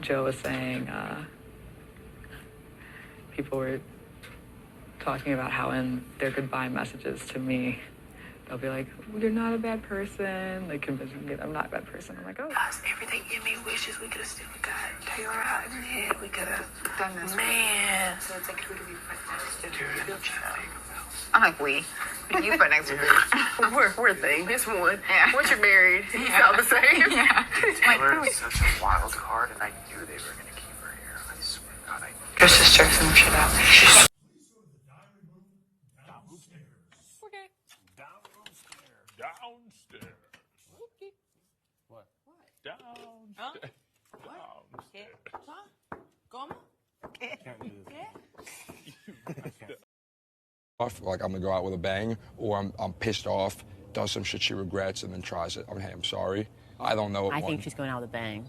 Joe was saying, people were talking about how in their goodbye messages to me, they'll be like, "You're not a bad person." They convince me that I'm not a bad person. I'm like, oh. Guys, everything in me wishes we could have still got Taylor out in the head. We could have done this. Man. So it's like, who do we put next to? I'm like, we. Who do you put next to? We're a thing. It's one. Yeah. Once you're married, you sound the same. Yeah. Taylor is such a wild card, and I knew they were going to keep her here. I swear to God, Chris is checking some shit out. She's Downstairs. Okay. What? Downstairs. ¿Qué? ¿Cómo? ¿Qué? Like I'm gonna go out with a bang, or I'm pissed off, does some shit she regrets, and then tries it. Hey, I'm sorry. I don't know. I think she's going out with a bang.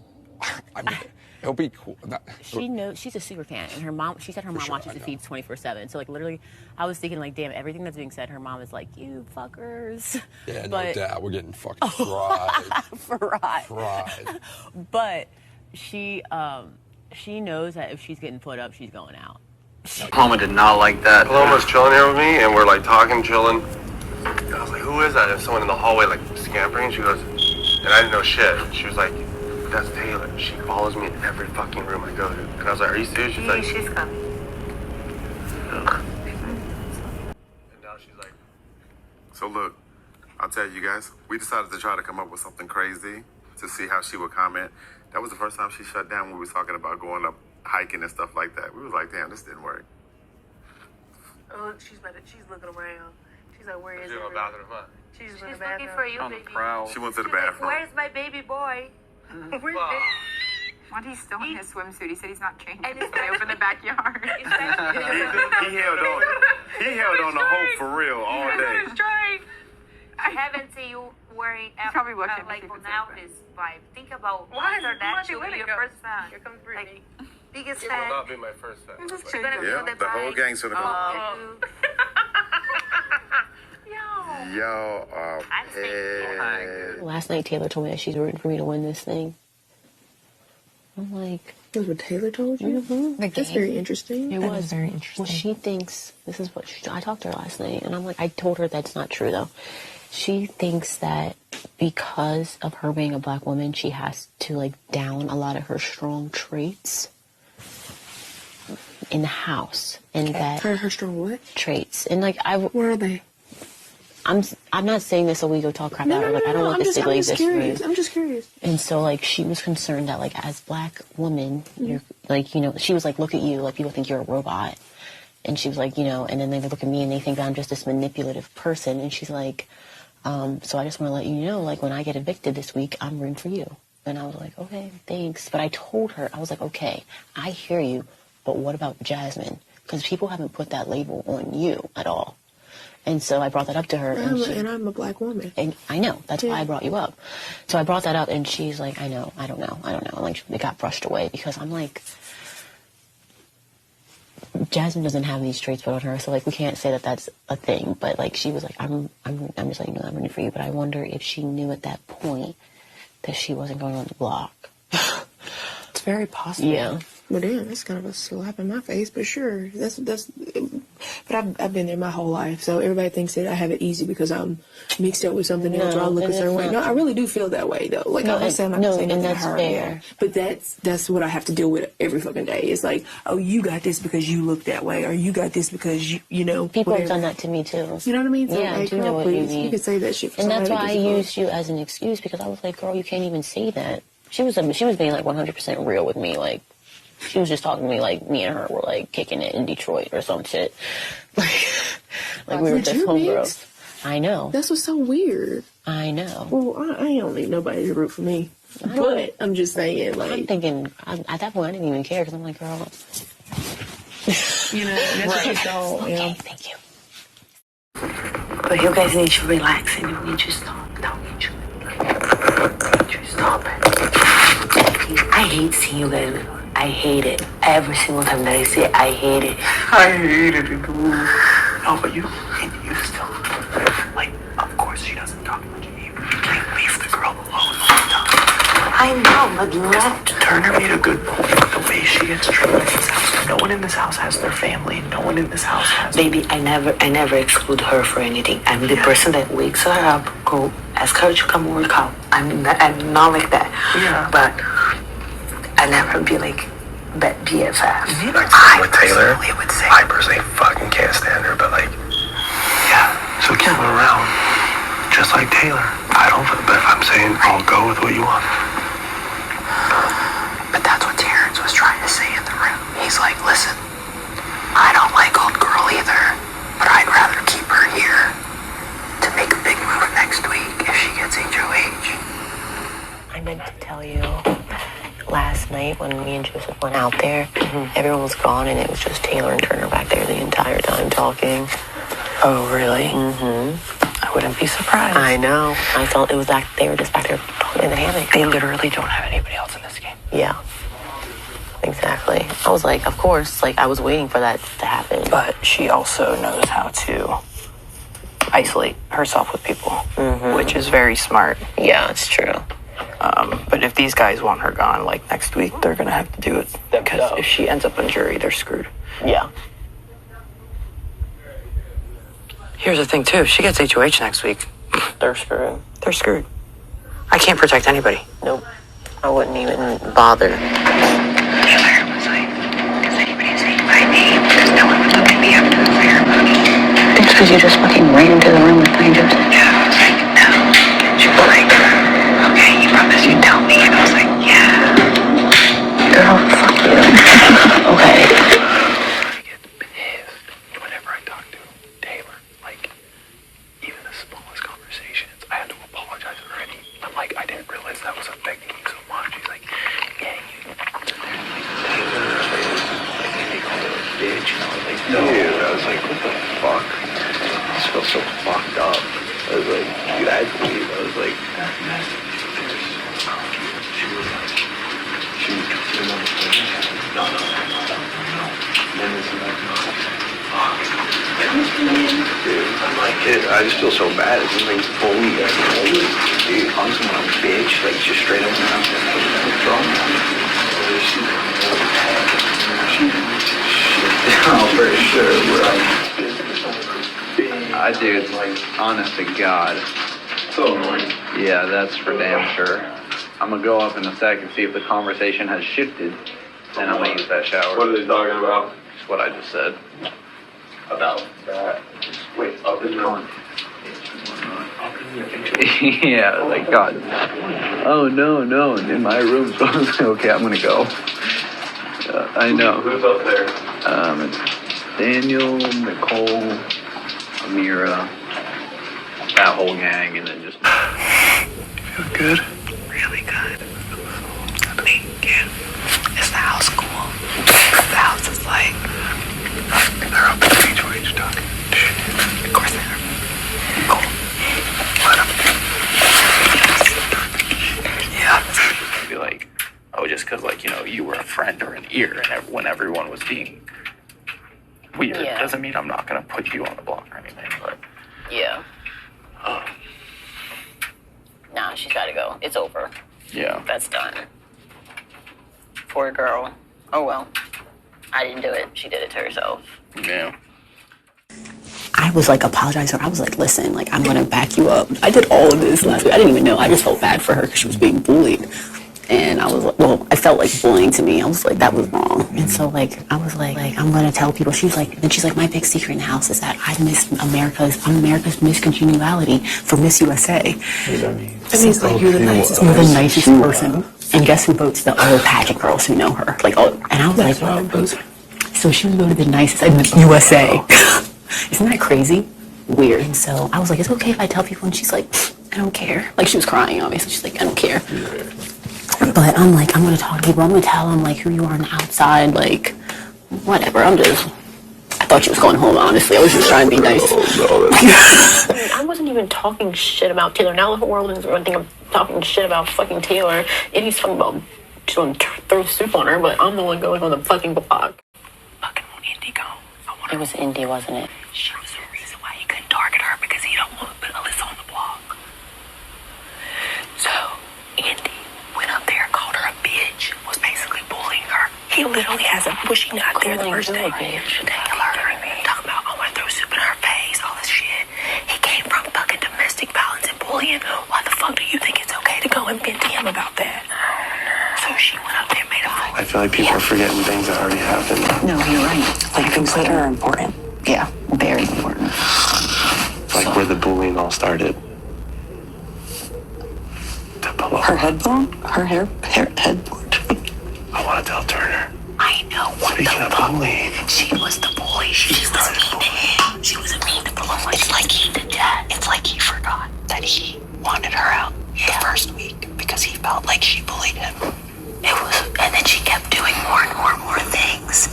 I mean, it'll be cool. She knows, she's a super fan, and her mom, she said her mom watches the feeds 24/7. So like literally, I was thinking like, damn, everything that's being said, her mom is like, you fuckers. Yeah, no doubt, we're getting fucking fried. Fried. But she knows that if she's getting put up, she's going out. Paloma did not like that. Paloma's chilling here with me, and we're like talking, chilling. And I was like, who is that? There's someone in the hallway like scampering. She goes, and I didn't know shit. She was like, that's Taylor. She follows me in every fucking room I go to. And I was like, are you serious? She's like, she's coming. Ugh. And now she's like, So look, I'll tell you guys, we decided to try to come up with something crazy to see how she would comment. That was the first time she shut down when we were talking about going up hiking and stuff like that. We was like, damn, this didn't work. Oh, she's looking around. She's like, where is she's in the bathroom, huh? She's looking for you, baby. She went to the bathroom. Where's my baby boy? When he's still in his swimsuit, he said he's not changing. And I opened the backyard. He held on the hope for real all day. I haven't seen you wearing probably looking like now this vibe. Think about after that should be your first time. Here comes Brittany. Biggest It fan. will not be my first time. You're gonna feel Yeah, the whole gang's gonna come. Yo, Last night, Taylor told me that she's rooting for me to win this thing. I'm like, That's what Taylor told you? mm-hmm. That's very interesting. It was very interesting. Well, she thinks, this is what I talked to her last night, and I'm like, I told her that's not true, though. She thinks that because of her being a black woman, she has to, like, down a lot of her strong traits in the house. And that... Her strong what? Traits. And, like, Where are they? I'm not saying this so we go talk crap out her. Like, I don't want this to like this curious. I'm just curious. And so, like, she was concerned that, like, as black woman, you're, like, you know, she was like, look at you, like, people think you're a robot. And she was like, you know, and then they look at me and they think that I'm just this manipulative person. And she's like, so I just want to let you know, like, when I get evicted this week, I'm rooting for you. And I was like, okay, thanks. But I told her, I was like, okay, I hear you, but what about Jasmine? Because people haven't put that label on you at all. And so I brought that up to her. And I'm a black woman. And I know. That's why I brought you up. So I brought that up, and she's like, I know. I don't know. Like, it got brushed away because I'm like, Jasmine doesn't have these traits put on her, so, like, we can't say that that's a thing. But, like, she was like, I'm just letting you know I'm rooting for you. But I wonder if she knew at that point that she wasn't going on the block. It's very possible. Yeah. But damn, that's kind of a slap in my face. But sure, but I've been there my whole life, so everybody thinks that I have it easy because I'm mixed up with something else or I look a certain way. No, I really do feel that way though. Like I'm not saying and that's fair. But that's what I have to deal with every fucking day. It's like, oh, you got this because you look that way, or you got this because you know. People have done that to me too. You know what I mean? So, yeah, like, I do know what you mean. You can say that shit. And that's why I used you as an excuse because I was like, girl, you can't even say that. She was being like 100% real with me, like. She was just talking to me like me and her were like kicking it in Detroit or some shit. Like we were just homegirls. I know. That's what's so weird. I know. Well, I don't need nobody to root for me. But I'm just saying, like... I'm thinking, at that point, I didn't even care because I'm like, girl... You know, that's just all, okay, yeah. Thank you. But you guys need to relax and you need to stop. Don't need to stop it. I hate seeing you guys. I hate it. Every single time that I see it, I hate it. I hate it too. No, but you still, like, of course she doesn't talk much to you. Like, leave the girl alone all the time. I know, but let Turner made a good point. The way she gets treated in this house. No one in this house has their family. No one in this house has. Baby, I never exclude her for anything. I'm the person that wakes her up, go ask her to come work out. I'm not like that. Yeah. But I never be like that BFF. Like with Taylor, I personally fucking can't stand her, but like, yeah, so keep her around. Just like Taylor. I don't, but I'm saying I'll go with what you want. But that's what Terrence was trying to say in the room. He's like, listen, I don't like old girl either, but I'd rather keep her here to make a big move next week if she gets HOH. I meant to tell you, last night when me and Joseph went out there, everyone was gone and it was just Taylor and Turner back there the entire time talking. Oh, really? Mm-hmm. I wouldn't be surprised. I know. I thought it was like they were just back there talking in the hammock. They literally don't have anybody else in this game. Yeah. Exactly. I was like, of course, like I was waiting for that to happen. But she also knows how to isolate herself with people, which is very smart. Yeah, it's true. But if these guys want her gone, like next week, they're gonna have to do it because if she ends up on jury, they're screwed. Yeah. Here's the thing too: if she gets HOH next week, They're screwed. they're screwed. I can't protect anybody. Nope. I wouldn't even bother. Taylor was like, does anybody say my name? Because no one would look at me after the ceremony. It's because you just fucking ran into the room with my Joseph. Yeah, I was like, no. She was like, okay, you promise you'd tell me? And I was like, yeah. Girl, fuck you. Okay. I get pissed whenever I talk to Taylor. Like, even the smallest conversations, I had to apologize already. I'm like, I didn't realize that was affecting you so much. He's like, yeah, you. They called her a bitch, and I was like, dude. I was like, what the fuck? I just felt so fucked up. I was like, dude, I had to leave. I was like, dude, I'm like, I just feel so bad. It's just like bully. Dude, calling someone a bitch, like just straight up and what's wrong? Oh, for sure, bro. I do, like, honest to God. So annoying. Yeah, that's for damn sure. I'm gonna go up in a sec and see if the conversation has shifted. Then I'm gonna use that shower. What are they talking about? Just what I just said. About that. Wait, up in the Yeah, like, God. Oh, no, in my room. So I was like, okay, I'm gonna go. I know. Who's up there? It's Daniel, Nicole, Amira, that whole gang, and then just... Feel good? Really good. Thank you. Is the house cool? The house is like... They're up at the HOH talking. Of course they are. Cool. Let them. Yeah. be like, oh, just because, like, you know, you were a friend or an ear, and when everyone was being weird, doesn't mean I'm not going to put you on the block or anything, but... Yeah. Nah, she's got to go. It's over. Yeah. That's done. Poor girl. Oh, well. I didn't do it. She did it to herself. Yeah. I was like apologizing. I was like, listen, like, I'm going to back you up. I did all of this last week. I didn't even know. I just felt bad for her because she was being bullied. And I was like, well, I felt like bullying to me. I was like, that was wrong. And so, like, I was like, I'm going to tell people. She was like, then she's like, my big secret in the house is that I'm America's Miss Congeniality for Miss USA. That means like you're the nicest You're the nicest person. And guess who votes? The other pageant girls who know her. Like, oh, and I was like, what? So she was voted the nicest in the USA. Isn't that crazy? Weird. And so I was like, it's okay if I tell people. And she's like, I don't care. Like, she was crying, obviously. She's like, I don't care. But I'm like, I'm going to talk to people. I'm going to tell them, like, who you are on the outside. Like, whatever. I thought she was going home, honestly. I was just trying to be nice. I wasn't even talking shit about Taylor. Now the whole world is going to think I'm talking shit about fucking Taylor. And he's talking about just want to throw soup on her, but I'm the one going on the fucking block. Fucking Indy go. It was Indy, wasn't it? She was the reason why he couldn't target her because he don't want to put Alyssa on the block. So, Indy went up there, called her a bitch, was literally has a bushy knot there the first day. Talking about, I want to throw soup in her face, all this shit. He came from fucking domestic violence and bullying. Why the fuck do you think it's okay to go and vent to him about that? So she went up there and made a whole... I feel like people are forgetting things that already happened. No, you're right. Like things that are important. Yeah, very important. Like where the bullying all started. Her headbone? Her headboard. I want to tell Turner. I know. What Speaking of bullying. She was the bully. She started bullying. She was mean to bully. It's like he did that. It's like he forgot that he wanted her out the first week because he felt like she bullied him. And then she kept doing more and more things.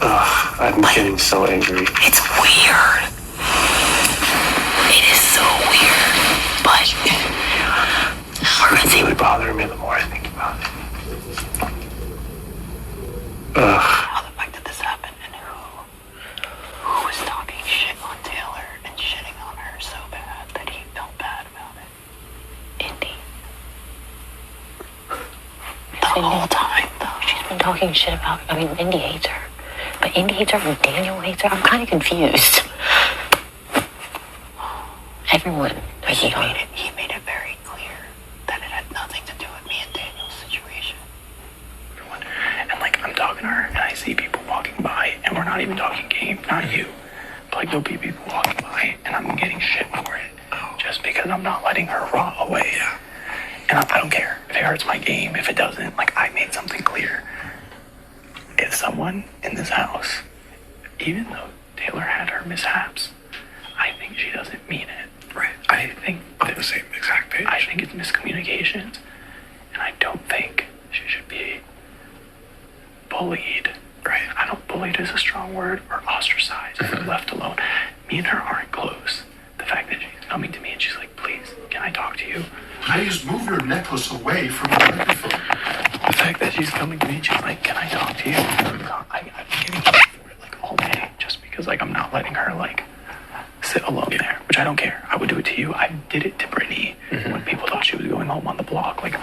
Ugh, I'm getting so angry. It's weird. It is so weird. But it's really bothering me the more I think about it. Ugh. How the fuck did this happen? And who was talking shit on Taylor and shitting on her so bad that he felt bad about it? Indy. The whole time, though. She's been talking shit about, Indy hates her. But Indy hates her and Daniel hates her. I'm kind of confused. Everyone. He made it very clear that it had nothing to do with me and Daniel's situation. And like I'm talking to her and I see people walking by and we're not even talking game, not you. But like there'll be people walking by and I'm getting shit for it. Just because I'm not letting her rot away. Yeah. And I don't care if it hurts my game, if it doesn't. Like I made something clear. If someone in this house, even though Taylor had her mishaps, I think she doesn't mean it. Right. I think on the same exact page. I think it's miscommunications. And I don't think she should be bullied. Right. I don't bullied is a strong word, or ostracized or left alone. Me and her aren't close. The fact that she's coming to me and she's like, please, can I talk to you? Please move your necklace away from the microphone. The fact that she's coming to me and she's like, can I talk to you? I've been getting shit for it like all day just because like I'm not letting her like sit alone there, which I don't care. I would do it to you. I did it to Brittany when people thought she was going home on the block. Like I'm